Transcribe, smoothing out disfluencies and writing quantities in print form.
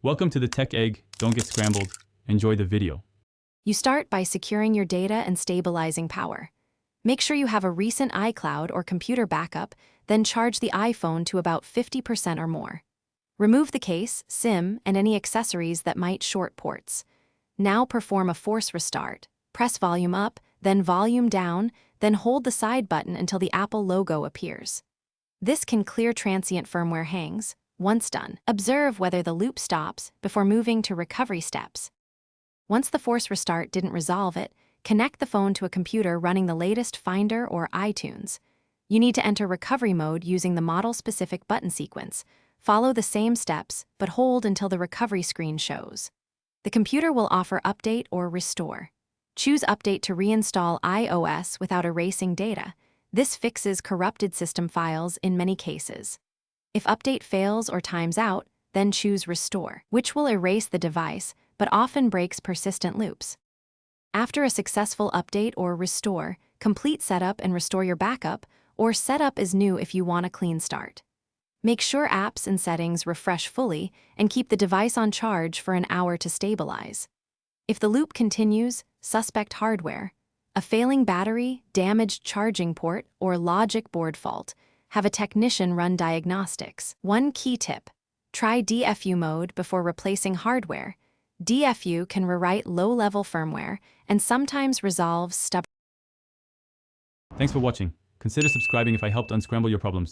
Welcome to the Tech Egg. Don't get scrambled. Enjoy the video. You start by securing your data and stabilizing power. Make sure you have a recent iCloud or computer backup, then charge the iPhone to about 50% or more. Remove the case, SIM, and any accessories that might short ports. Now perform a force restart. Press volume up, then volume down, then hold the side button until the Apple logo appears. This can clear transient firmware hangs. Once done, observe whether the loop stops before moving to recovery steps. Once the force restart didn't resolve it, connect the phone to a computer running the latest Finder or iTunes. You need to enter recovery mode using the model-specific button sequence. Follow the same steps, but hold until the recovery screen shows. The computer will offer update or restore. Choose update to reinstall iOS without erasing data. This fixes corrupted system files in many cases. If update fails or times out, then choose Restore, which will erase the device, but often breaks persistent loops. After a successful update or restore, complete setup and restore your backup, or set up as new if you want a clean start. Make sure apps and settings refresh fully and keep the device on charge for an hour to stabilize. If the loop continues, suspect hardware, a failing battery, damaged charging port, or logic board fault. Have a technician run diagnostics. One key tip: try DFU mode before replacing hardware. DFU can rewrite low-level firmware and sometimes resolve stubborn. Thanks for watching. Consider subscribing if I helped unscramble your problems.